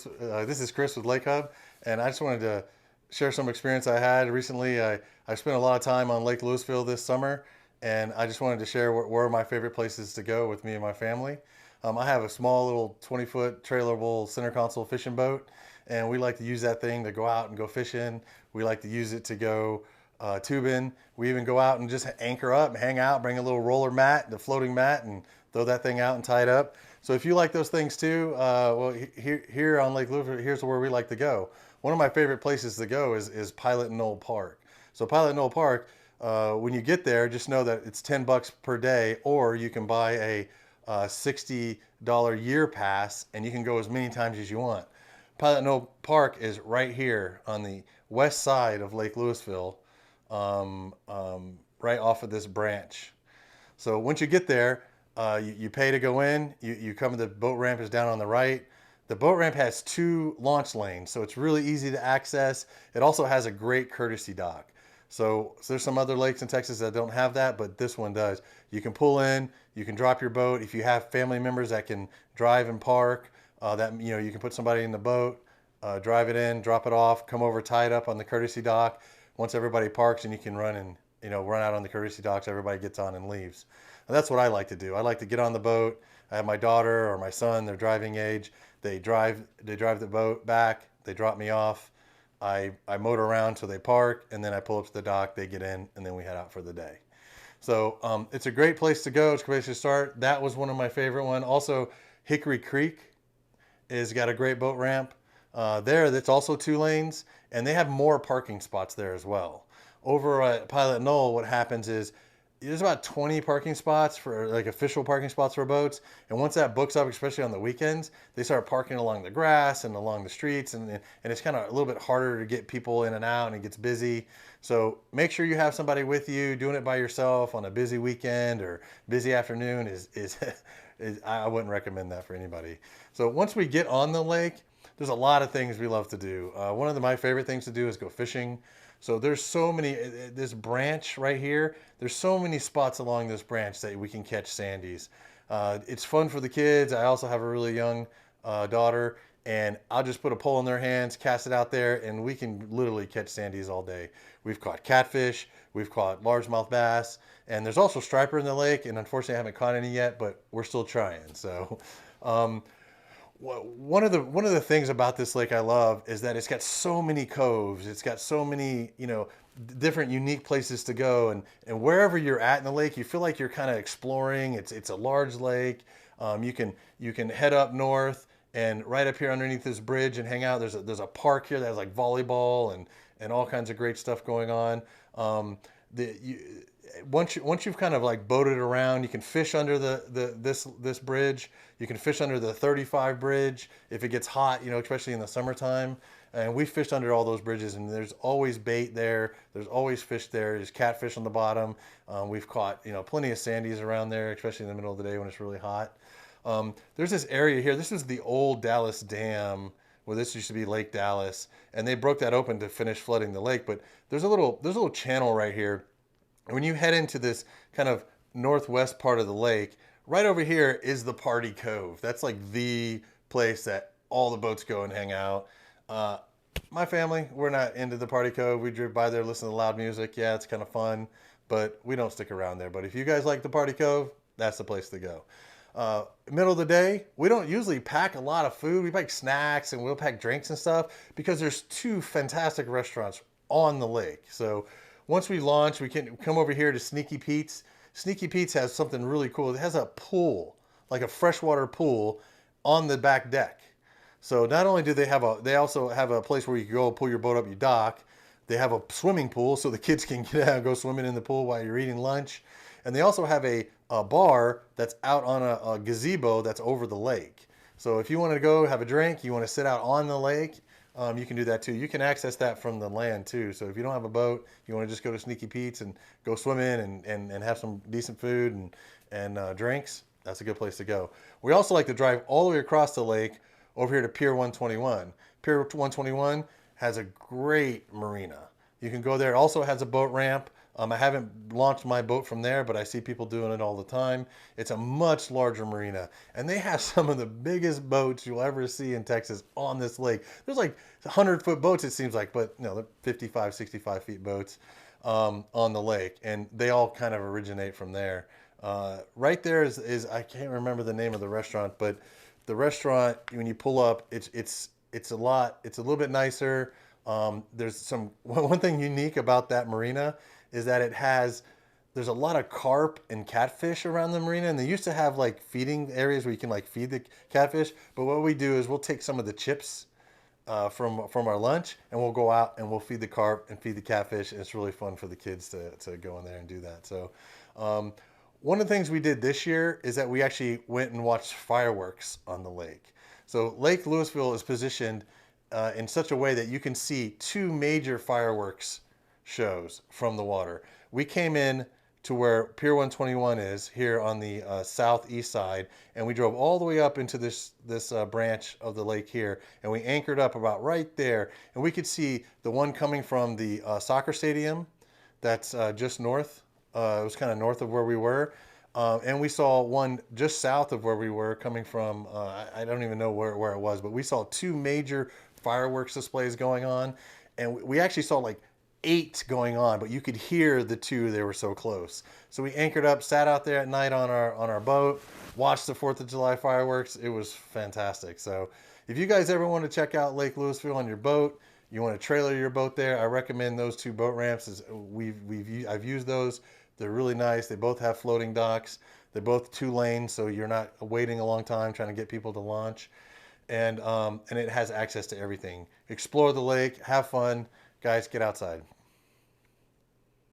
This is Chris with Lake Hub, and I just wanted to share some experience I had recently. I spent a lot of time on Lake Lewisville this summer, and I just wanted to share where my favorite places to go with me and my family. I have a small little 20-foot trailerable center console fishing boat, and we like to use that thing to go out and go fishing. We like to use it to go tubing. We even go out and just anchor up and hang out, bring a little roller mat, the floating mat, and throw that thing out and tie it up. So if you like those things too, well, here on Lake Lewisville, here's where we like to go. One of my favorite places to go is Pilot Knoll Park. So Pilot Knoll Park, when you get there, just know that it's $10 per day, or you can buy a $60 year pass, and you can go as many times as you want. Pilot Knoll Park is right here on the west side of Lake Lewisville, right off of this branch. So once you get there, you pay to go in. You come, the boat ramp is down on the right. The boat ramp has 2 launch lanes, so it's really easy to access. It also has a great courtesy dock. So there's some other lakes in Texas that don't have that, but this one does. You can pull in, you can drop your boat. If you have family members that can drive and park, you can put somebody in the boat, drive it in, drop it off, come over, tie it up on the courtesy dock. Once everybody parks, and you can run and run out on the courtesy docks, everybody gets on and leaves. And that's what I like to do. I like to get on the boat. I have my daughter or my son, they're driving age. They drive the boat back, they drop me off. I motor around till they park, and then I pull up to the dock, they get in, and then we head out for the day. So it's a great place to go. It's a great place to start. That was one of my favorite ones. Also, Hickory Creek has got a great boat ramp there. That's also 2 lanes, and they have more parking spots there as well. Over at Pilot Knoll, what happens is there's about 20 parking spots for like official parking spots for boats, and once that books up, especially on the weekends, they start parking along the grass and along the streets, and it's kind of a little bit harder to get people in and out, and it gets busy. So make sure you have somebody with you. Doing it by yourself on a busy weekend or busy afternoon is I wouldn't recommend that for anybody. So once we get on the lake, there's a lot of things we love to do. One of my favorite things to do is go fishing. So there's so many, this branch right here, there's so many spots along this branch that we can catch sandies. It's fun for the kids. I also have a really young daughter, and I'll just put a pole in their hands, cast it out there, and we can literally catch sandies all day. We've caught catfish, we've caught largemouth bass, and there's also striper in the lake, and unfortunately I haven't caught any yet, but we're still trying. So one of the things about this lake I love is that it's got so many coves. It's got so many, different unique places to go, and wherever you're at in the lake, you feel like you're kind of exploring. It's a large lake. You can head up north and right up here underneath this bridge and hang out. There's a park here that has like volleyball and all kinds of great stuff going on. Once you've kind of like boated around, you can fish under this bridge. You can fish under the 35 bridge if it gets hot, especially in the summertime. And we fished under all those bridges, and there's always bait there. There's always fish there. There's catfish on the bottom. We've caught plenty of sandies around there, especially in the middle of the day when it's really hot. There's this area here. This is the old Dallas Dam, where this used to be Lake Dallas, and they broke that open to finish flooding the lake. But there's a little channel right here. And when you head into this kind of northwest part of the lake, right over here is the Party Cove. That's like the place that all the boats go and hang out. My family, we're not into the Party Cove. We drive by there, listen to loud music. Yeah, it's kind of fun, but we don't stick around there. But if you guys like the Party Cove, that's the place to go. Middle of the day, we don't usually pack a lot of food. We pack snacks and we'll pack drinks and stuff because there's 2 fantastic restaurants on the lake. So once we launch, we can come over here to Sneaky Pete's. Sneaky Pete's has something really cool. It has a pool, like a freshwater pool on the back deck. So not only do they also have a place where you can go pull your boat up, you dock. They have a swimming pool so the kids can get out and go swimming in the pool while you're eating lunch. And they also have a bar that's out on a gazebo that's over the lake. So if you want to go have a drink, you want to sit out on the lake, you can do that too. You can access that from the land too. So if you don't have a boat, you want to just go to Sneaky Pete's and go swim in and have some decent food and drinks, that's a good place to go. We also like to drive all the way across the lake over here to Pier 121. Pier 121 has a great marina. You can go there. It also has a boat ramp. I haven't launched my boat from there, but I see people doing it all the time. It's a much larger marina, and they have some of the biggest boats you'll ever see in Texas on this lake. There's like 100-foot boats, it seems like, but they're 55, 65 feet boats on the lake, and they all kind of originate from there. Right there is I can't remember the name of the restaurant, but the restaurant, when you pull up, it's a little bit nicer. There's some one thing unique about that marina is that there's a lot of carp and catfish around the marina, and they used to have like feeding areas where you can like feed the catfish. But what we do is we'll take some of the chips from our lunch, and we'll go out and we'll feed the carp and feed the catfish. And it's really fun for the kids to go in there and do that. So um, one of the things we did this year is that we actually went and watched fireworks on the lake. So Lake Lewisville is positioned in such a way that you can see two major fireworks shows from the water. We came in to where Pier 121 is here on the southeast side, and we drove all the way up into this branch of the lake here, and we anchored up about right there, and we could see the one coming from the soccer stadium that's just north. It was kind of north of where we were. And we saw one just south of where we were coming from. I don't even know where it was, but we saw two major fireworks displays going on. And we actually saw like 8 going on, but you could hear the two, they were so close. So we anchored up, sat out there at night on our boat, watched the 4th of July fireworks. It was fantastic. So if you guys ever want to check out Lake Lewisville on your boat, you want to trailer your boat there, I recommend those 2 boat ramps. I've used those. They're really nice. They both have floating docks. They're both 2 lanes, so you're not waiting a long time trying to get people to launch. And it has access to everything. Explore the lake, have fun. Guys, get outside.